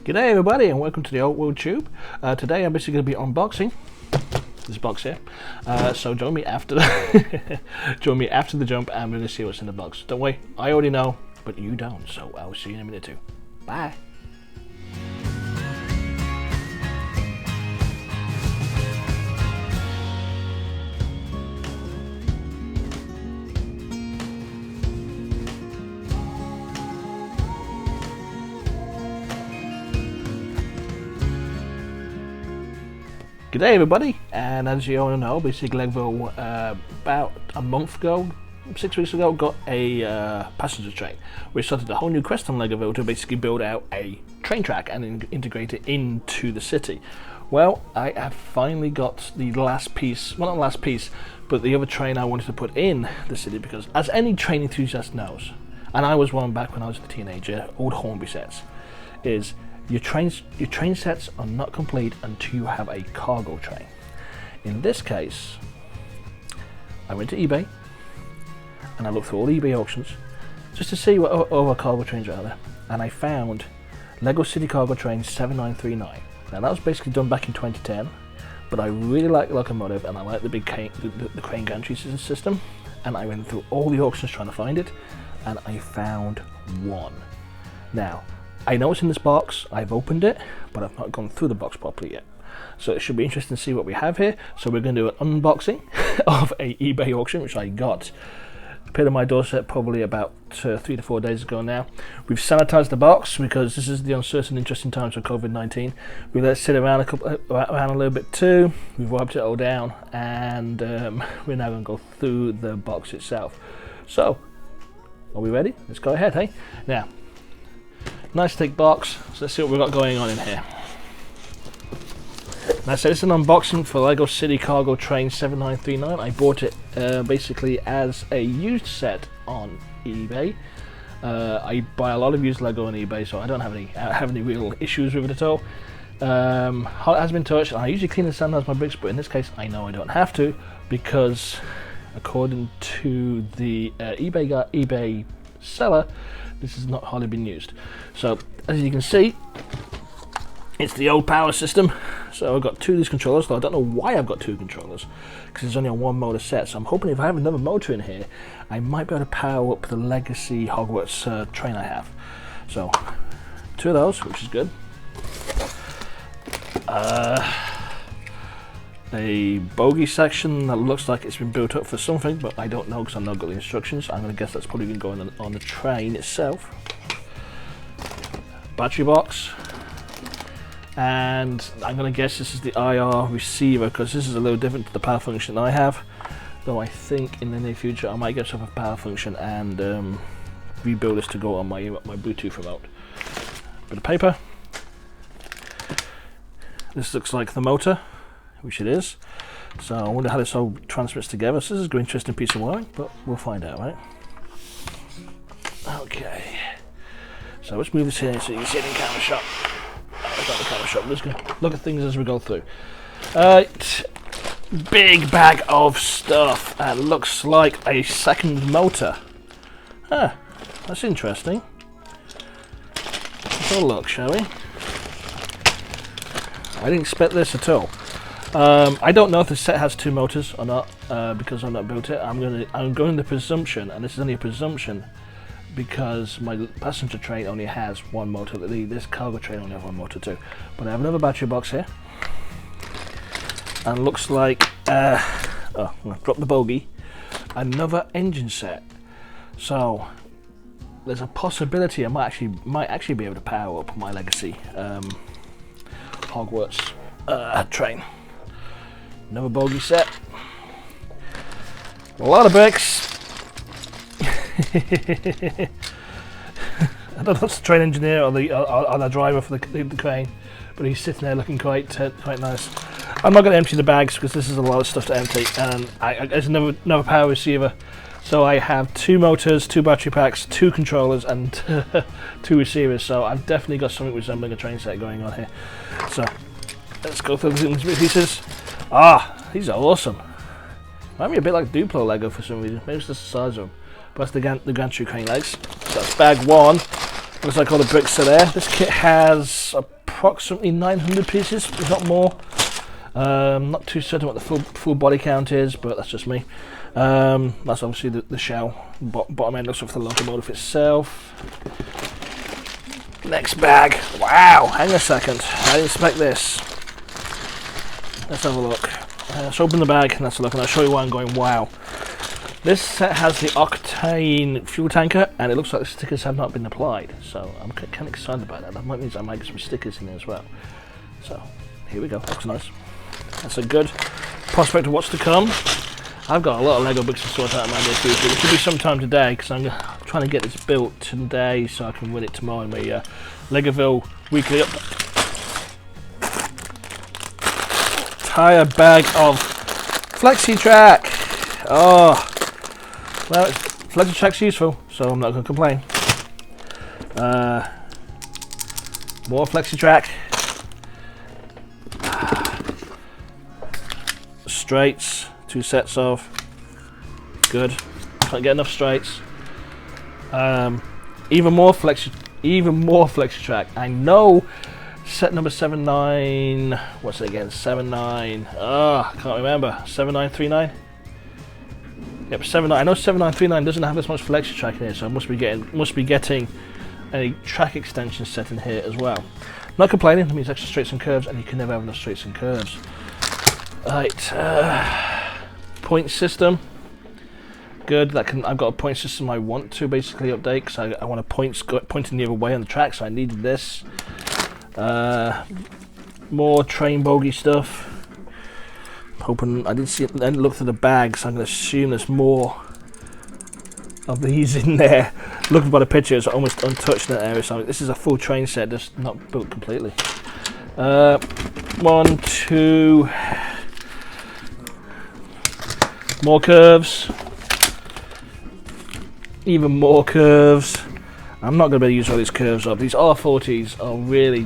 G'day everybody and welcome to the Old World Tube. Today I'm basically going to be unboxing this box here. So join me after the jump and we're going to see what's in the box. Don't worry, I already know, but you don't, so I'll see you in a minute too. Bye. G'day everybody, and as you all know, basically Legoville about a month ago, 6 weeks ago, got a passenger train. We started a whole new quest on Legoville to basically build out a train track and integrate it into the city. Well, I have finally got the last piece, well not last piece, but the other train I wanted to put in the city because as any train enthusiast knows, and I was one back when I was a teenager, old Hornby sets, is your train sets are not complete until you have a cargo train. In this case, I went to eBay and I looked through all the eBay auctions just to see what other cargo trains are out there, and I found Lego City Cargo Train 7939. Now that was basically done back in 2010, but I really like the locomotive and I like the big the crane gantry system, and I went through all the auctions trying to find it, and I found one. Now, I know it's in this box, I've opened it, but I've not gone through the box properly yet. So it should be interesting to see what we have here. So we're going to do an unboxing of a eBay auction, which I got. Appeared on my doorstep probably about 3 to 4 days ago now. We've sanitized the box because this is the uncertain, interesting times of COVID-19. We let it sit around a little bit too. We've wiped it all down, and we're now going to go through the box itself. So, are we ready? Let's go ahead, hey? Now, nice thick box, so let's see what we've got going on in here. Now, so this is an unboxing for Lego City Cargo Train 7939. I bought it basically as a used set on eBay. I buy a lot of used Lego on eBay, so I don't have any real issues with it at all. It has been touched, and I usually clean and sanitize my bricks, but in this case I know I don't have to, because according to the eBay seller, this has not hardly been used. So as you can see, it's the old power system. So I've got two of these controllers, though I don't know why I've got two controllers, because it's only a one motor set. So I'm hoping if I have another motor in here, I might be able to power up the Legacy Hogwarts train I have. So two of those, which is good. A bogie section that looks like it's been built up for something, but I don't know because I've not got the instructions. I'm going to guess that's probably been going on the train itself. Battery box, and I'm going to guess this is the IR receiver, because this is a little different to the power function I have, though I think in the near future I might get myself a power function and rebuild this to go on my Bluetooth remote. Bit of paper. This looks like the motor, which it is. So I wonder how this all transmits together. So this is an interesting piece of wiring, but we'll find out, right? Okay. So let's move this here so you can see it in camera shot. Oh, it's not the camera shot. I'm just going to look at things as we go through. Big bag of stuff. And looks like a second motor. Huh, that's interesting. Let's have a look, shall we? I didn't expect this at all. I don't know if the set has two motors or not, because I've not built it. I'm going the presumption, and this is only a presumption, because my passenger train only has one motor. This cargo train only has one motor too. But I have another battery box here, and looks like oh, I'm gonna drop the bogey. Another engine set. So there's a possibility I might actually be able to power up my Legacy Hogwarts train. Another bogey set. A lot of bricks. I don't know if it's the train engineer or the driver for the crane, but he's sitting there looking quite nice. I'm not going to empty the bags because this is a lot of stuff to empty, and there's another power receiver. So I have two motors, two battery packs, two controllers, and two receivers. So I've definitely got something resembling a train set going on here. So let's go through these pieces. Ah, these are awesome. Remind me a bit like Duplo Lego for some reason. Maybe it's just the size of them. But that's the gantry crane legs. So that's bag one. Looks like all the bricks are there. This kit has approximately 900 pieces, if not more. Not too certain what the full body count is, but that's just me. That's obviously the shell. Bottom end looks off the locomotive itself. Next bag. Wow, hang a second. I didn't expect this. Let's have a look. Let's open the bag and let's look, and I'll show you why I'm going wow. This set has the octane fuel tanker, and it looks like the stickers have not been applied, so I'm kind of excited about that. That might mean I might get some stickers in there as well. So here we go. Looks nice. That's a good prospect of what's to come. I've got a lot of Lego bricks to sort out in my near future. It should be sometime today, because I'm trying to get this built today so I can win it tomorrow in my Legoville weekly update. Entire bag of FlexiTrack. Oh, well, FlexiTrack's useful, so I'm not going to complain. More FlexiTrack. Straights, 2 sets of. Good. Can't get enough straights. Even more FlexiTrack. I know. Set number 79. What's it again? 79. I can't remember. 7939. Yep, 79. I know 7939 doesn't have this much FlexiTrack in here, so I must be getting a track extension set in here as well. Not complaining. That means extra straights and curves, and you can never have enough straights and curves. Right. Point system. Good. I've got a point system I want to basically update, because I want a pointing the other way on the track, so I needed this. More train bogie stuff. Hoping I didn't see it, then look through the bag, so I'm going to assume there's more of these in there. Looking by the pictures, almost untouched in that area. So this is a full train set, just not built completely. 1, 2, more curves. Even more curves. I'm not going to be able to use all these curves up. These R40s are really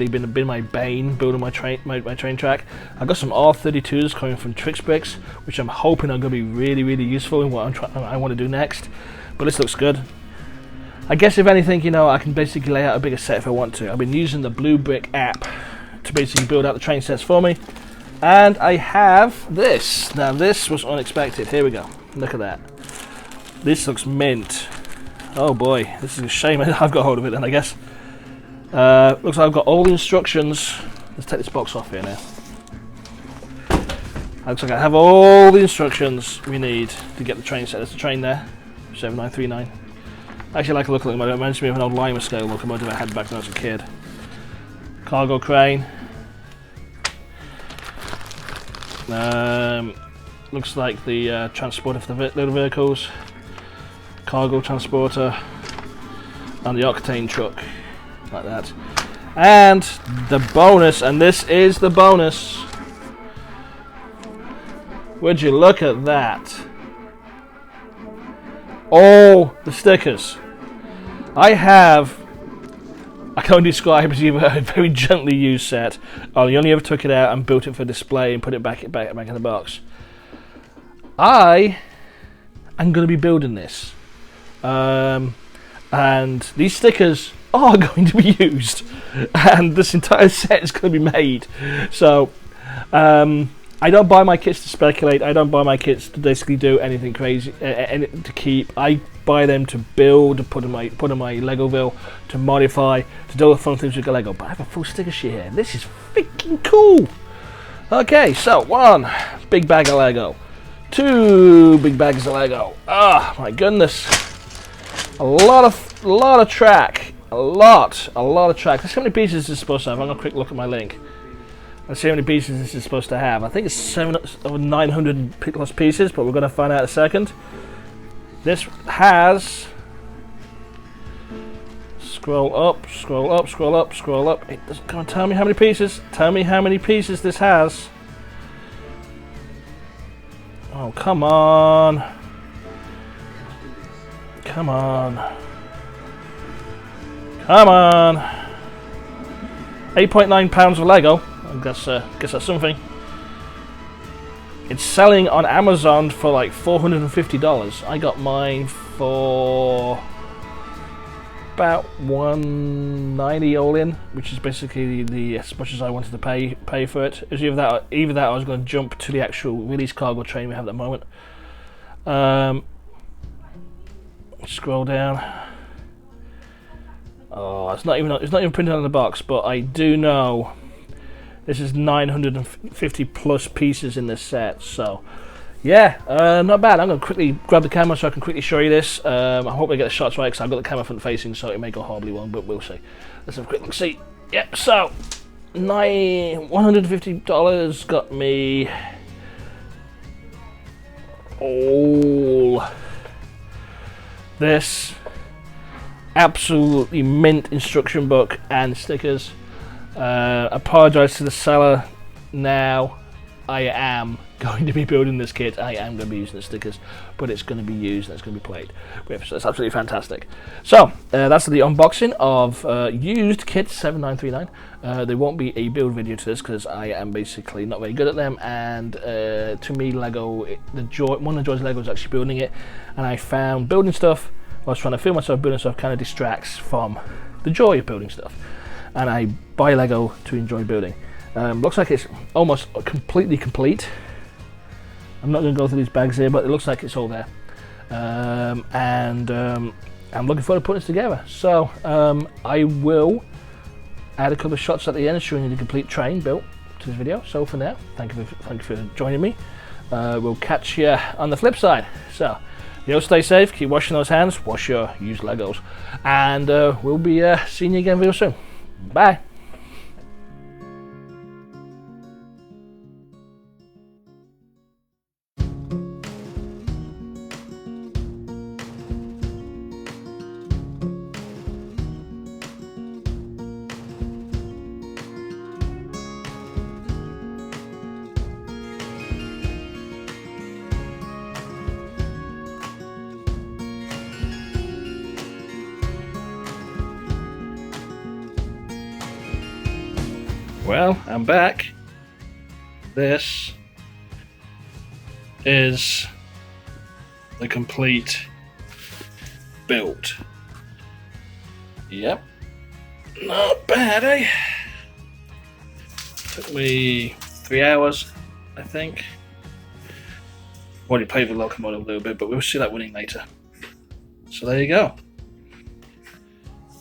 been my bane building my train track. I've got some R32s coming from Trix Bricks, which I'm hoping are going to be really useful in what I want to do next. But this looks good. I guess if anything, you know, I can basically lay out a bigger set if I want to. I've been using the Blue Brick app to basically build out the train sets for me. And I have this. Now this was unexpected. Here we go. Look at that. This looks mint. Oh boy, this is a shame I've got hold of it then, I guess. Looks like I've got all the instructions. Let's take this box off here now. Looks like I have all the instructions we need to get the train set. There's the train there, 7939. I actually like the look of it. It reminds me of an old Lima scale locomotive I had back when I was a kid. Cargo crane. Looks like the transporter for the little vehicles. Cargo transporter. And the octane truck. Like that. And the bonus, and this is the bonus. Would you look at that? All the stickers. I can only describe as either a very gently used set, or I only ever took it out and built it for display and put it back in the box. I am going to be building this. And these stickers are going to be used, and this entire set is going to be made. So I don't buy my kits to speculate. I don't buy my kits to basically do anything crazy, to keep. I buy them to build, to put in my Legoville, to modify, to do all the fun things with Lego. But I have a full sticker sheet here. This is freaking cool. Okay, so 1 big bag of Lego, 2 big bags of Lego. Ah, my goodness. A lot of track. A lot of track. Let's see how many pieces this is supposed to have. I'm gonna quick look at my link. Let's see how many pieces this is supposed to have. I think it's 900 plus pieces, but we're gonna find out in a second. This has. Scroll up. It doesn't come and tell me how many pieces. Tell me how many pieces this has. Oh, come on. Come on. 8.9 pounds of Lego. I guess that's something. It's selling on Amazon for like $450. I got mine for about $190 all in, which is basically as much as I wanted to pay for it. It was either that or I was going to jump to the actual release cargo train we have at the moment. Scroll down. Oh, it's not even printed on the box, but I do know this is 950 plus pieces in this set. So yeah, not bad. I'm going to quickly grab the camera so I can quickly show you this. I hope I get the shots right because I've got the camera front facing, so it may go horribly wrong, but we'll see. Let's have a quick look. See. Yep. So $150 got me all this absolutely mint instruction book and stickers. Apologise to the seller now. I am going to be building this kit. I am going to be using the stickers, but it's going to be used and it's going to be played with. So it's absolutely fantastic. So that's the unboxing of used kit 7939. There won't be a build video to this because I am basically not very good at them, and to me Lego, one of the joys of Lego is actually building it, and I found building stuff while I was trying to film myself building stuff kind of distracts from the joy of building stuff, and I buy Lego to enjoy building. Looks like it's almost completely complete. I'm not going to go through these bags here, but it looks like it's all there. I'm looking forward to putting this together. So I will add a couple of shots at the end showing you the complete train built to this video. So for now, thank you for joining me. We'll catch you on the flip side. So stay safe, keep washing those hands, wash your used Legos, and we'll be seeing you again real soon. Bye. Well, I'm back. This is the complete build. Yep. Not bad, eh? Took me 3 hours, I think. Already played with the locomotive a little bit, but we'll see that winning later. So there you go.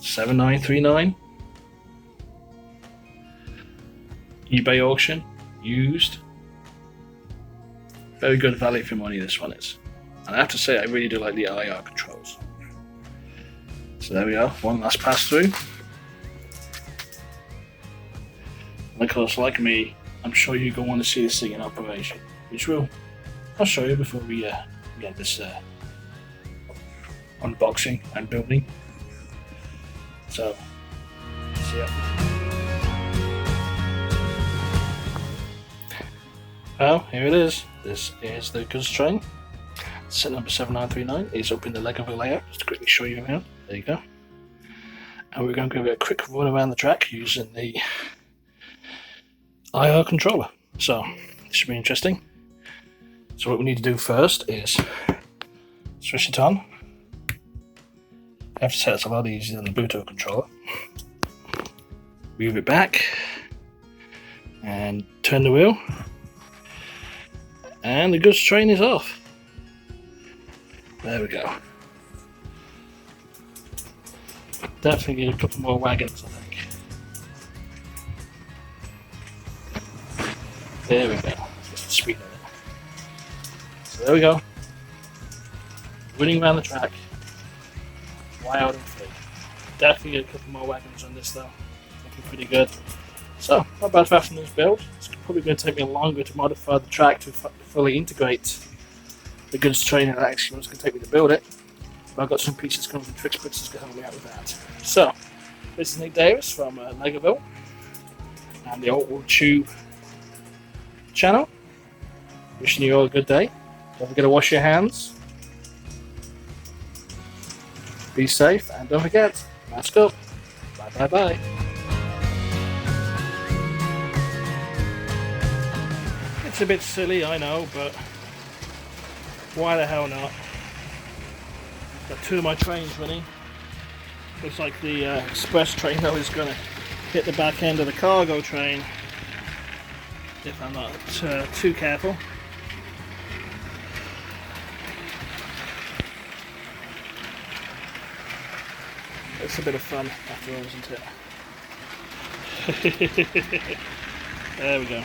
7939. eBay auction, used. Very good value for money this one is. And I have to say, I really do like the IR controls. So there we are, one last pass through. And of course, like me, I'm sure you're going to want to see this thing in operation, which I'll show you before we get this unboxing and building. So, see ya. Well, here it is. This is the goods train. Set number 7939 is up in the Legoville layout. Just to quickly show you around. There you go. And we're going to give it a quick run around the track using the IR controller. So, this should be interesting. So what we need to do first is switch it on. I have to say it's a lot easier than the Bluetooth controller. Move it back and turn the wheel. And the goods train is off. There we go. Definitely need a couple more wagons, I think. There we go. Just the speed of it. So there we go. Running around the track. Wild and free. Definitely get a couple more wagons on this though. Looking pretty good. So, not bad for afternoon's build. It's probably going to take me longer to modify the track to fully integrate the goods train and actually it's going to take me to build it. But I've got some pieces coming from Tricks Princess to help me out with that. So, this is Nick Davis from Legoville and the Old Tube channel. Wishing you all a good day. Don't forget to wash your hands. Be safe and don't forget, mask up. Bye bye bye. It's a bit silly, I know, but why the hell not? Got two of my trains running. Looks like the express train though is going to hit the back end of the cargo train if I'm not too careful. It's a bit of fun after all, isn't it? There we go.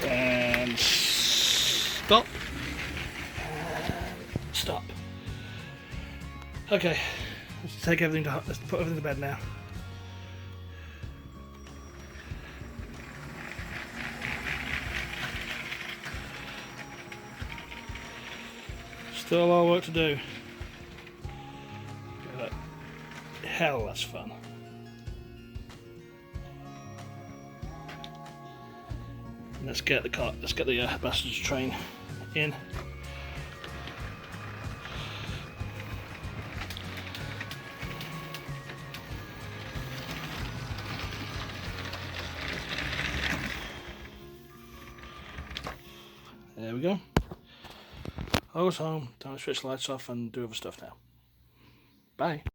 And stop. And stop. Okay, let's take everything to, let's put everything to bed now. Still a lot of work to do. But hell, that's fun. Let's get the car. Let's get the passenger train in. There we go. I was home. Time to switch the lights off and do other stuff now. Bye.